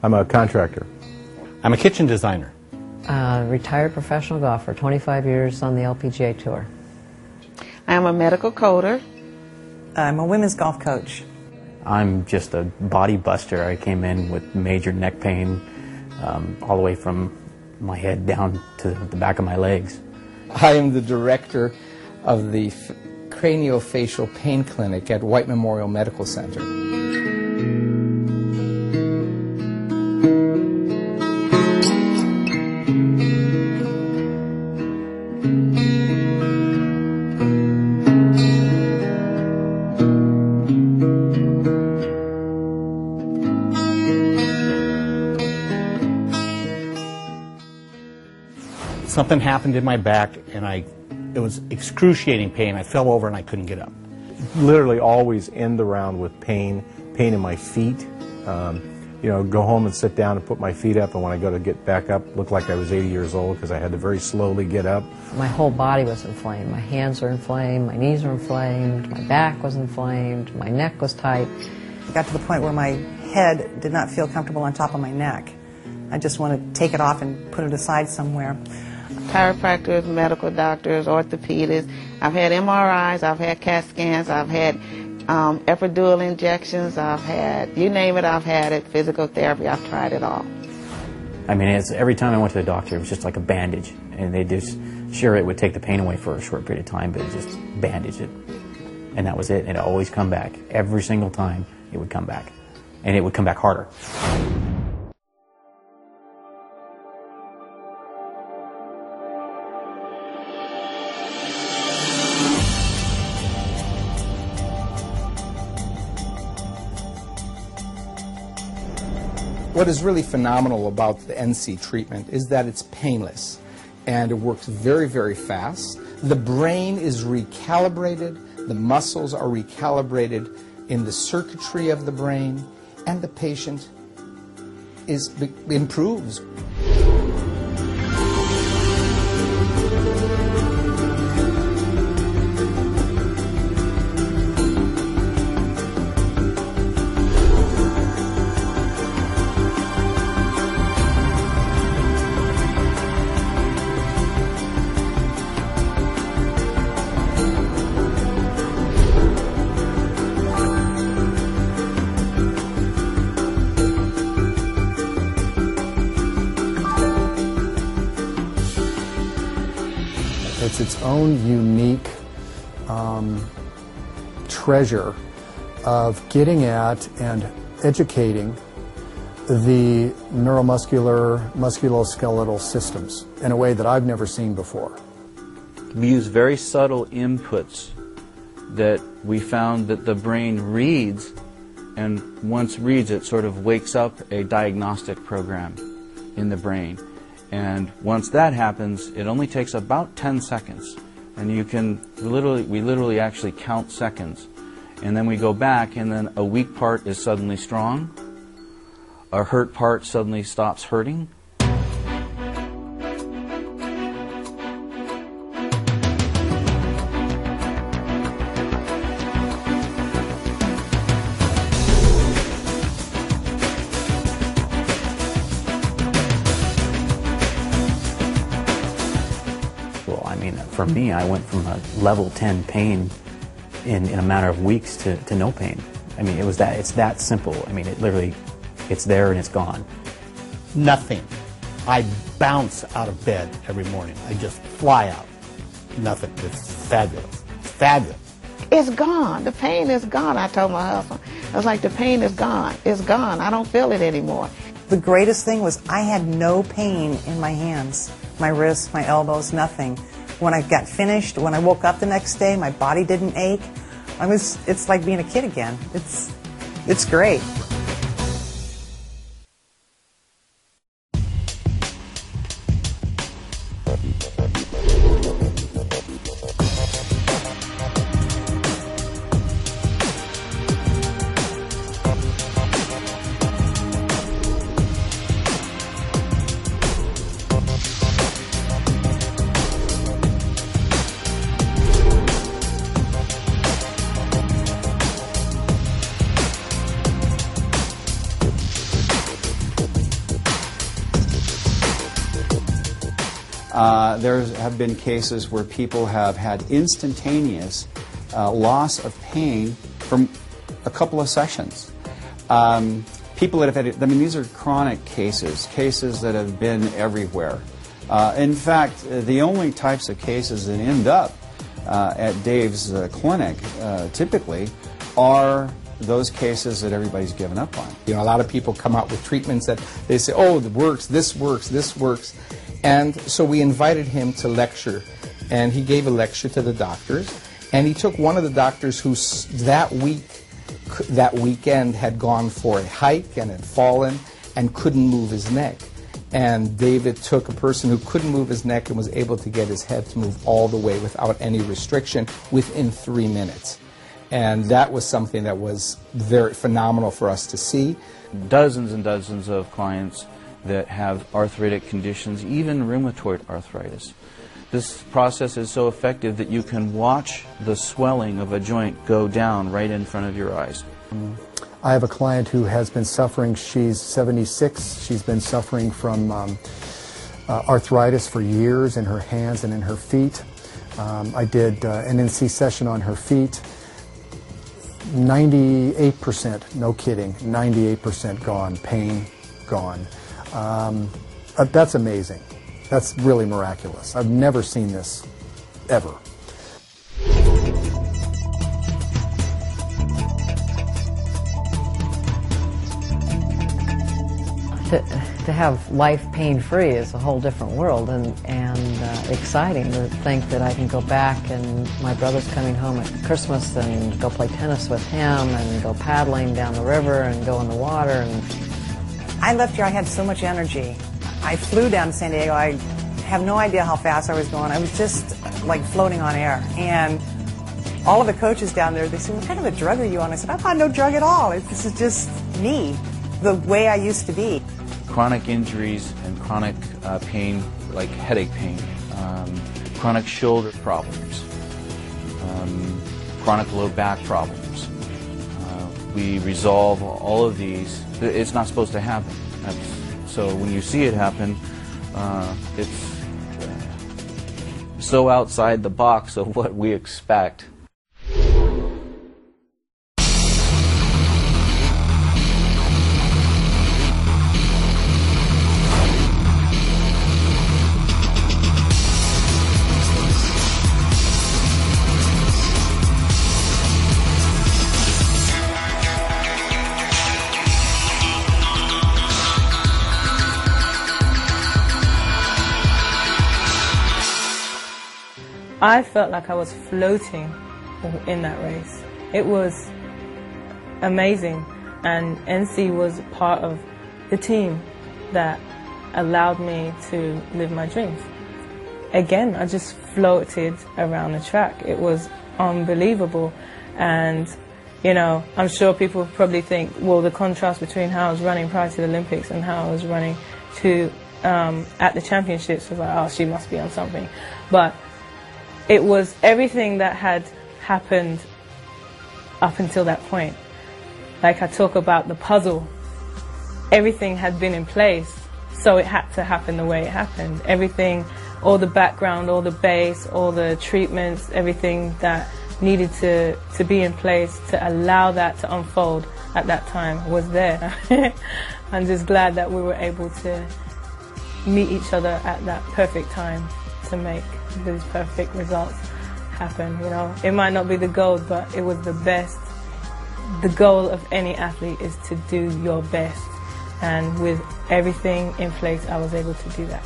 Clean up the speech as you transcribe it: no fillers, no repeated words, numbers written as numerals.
I'm a contractor. I'm a kitchen designer. Retired professional golfer, 25 years on the LPGA Tour. I'm a medical coder. I'm a women's golf coach. I'm just a body buster. I came in with major neck pain all the way from my head down to the back of my legs. I am the director of the Craniofacial Pain Clinic at White Memorial Medical Center. Something happened in my back, and it was excruciating pain. I fell over and I couldn't get up. Literally always end the round with pain in my feet. You know, go home and sit down and put my feet up, and when I go to get back up, look like I was 80 years old because I had to very slowly get up. My whole body was inflamed. My hands were inflamed, my knees were inflamed, my back was inflamed, my neck was tight. It got to the point where my head did not feel comfortable on top of my neck. I just want to take it off and put it aside somewhere. Chiropractors, medical doctors, orthopedists. I've had MRIs, I've had CAT scans, I've had epidural injections, I've had, you name it, I've had it. Physical therapy, I've tried it all. I mean, every time I went to the doctor, it was just like a bandage. And they just, sure, it would take the pain away for a short period of time, but it just bandaged it. And that was it. And it always come back. Every single time it would come back. And it would come back harder. What is really phenomenal about the NC treatment is that it's painless and it works very, very fast. The brain is recalibrated, the muscles are recalibrated in the circuitry of the brain, and the patient improves. It's its own unique treasure of getting at and educating the neuromuscular, musculoskeletal systems in a way that I've never seen before. We use very subtle inputs that we found that the brain reads, and once reads, it sort of wakes up a diagnostic program in the brain. And once that happens, it only takes about 10 seconds. And you can we literally actually count seconds. And then we go back, and then a weak part is suddenly strong. A hurt part suddenly stops hurting. For me, I went from a level 10 pain in a matter of weeks to no pain. I mean, it's that simple. I mean, it literally, it's there and it's gone. Nothing. I bounce out of bed every morning. I just fly out. Nothing. It's fabulous. Fabulous. It's gone. The pain is gone. I told my husband. I was like, the pain is gone. It's gone. I don't feel it anymore. The greatest thing was I had no pain in my hands, my wrists, my elbows, nothing. When I got finished, when I woke up the next day, my body didn't ache. It's like being a kid again. It's great. There have been cases where people have had instantaneous loss of pain from a couple of sessions. People that have had, I mean, these are chronic cases that have been everywhere. In fact, the only types of cases that end up at Dave's clinic typically are those cases that everybody's given up on. You know, a lot of people come out with treatments that they say, oh, it works, this works, this works. And so we invited him to lecture, and he gave a lecture to the doctors, and he took one of the doctors who that weekend had gone for a hike and had fallen and couldn't move his neck. And David took a person who couldn't move his neck and was able to get his head to move all the way without any restriction within 3 minutes. And that was something that was very phenomenal for us to see. Dozens and dozens of clients that have arthritic conditions, even rheumatoid arthritis. This process is so effective that you can watch the swelling of a joint go down right in front of your eyes. I have a client who has been suffering, she's 76, she's been suffering from arthritis for years in her hands and in her feet. I did an NC session on her feet. 98%, no kidding, 98% gone, pain gone. That's amazing. That's really miraculous. I've never seen this, ever. To have life pain-free is a whole different world, and exciting to think that I can go back and my brother's coming home at Christmas and go play tennis with him and go paddling down the river and go in the water. And I left here, I had so much energy. I flew down to San Diego. I have no idea how fast I was going. I was just like floating on air. And all of the coaches down there, they said, what kind of a drug are you on? I said, I'm on no drug at all. This is just me, the way I used to be. Chronic injuries and chronic pain, like headache pain, chronic shoulder problems, chronic low back problems. We resolve all of these. It's not supposed to happen. So when you see it happen, it's so outside the box of what we expect. I felt like I was floating in that race. It was amazing, and NC was part of the team that allowed me to live my dreams. Again, I just floated around the track. It was unbelievable, and you know, I'm sure people probably think, well, the contrast between how I was running prior to the Olympics and how I was running to at the championships was like, oh, she must be on something. But it was everything that had happened up until that point. Like I talk about the puzzle, everything had been in place, so it had to happen the way it happened. Everything, all the background, all the base, all the treatments, everything that needed to be in place to allow that to unfold at that time was there. I'm just glad that we were able to meet each other at that perfect time to make these perfect results happen. You know, it might not be the gold, but it was the best. The goal of any athlete is to do your best, and with everything in place, I was able to do that.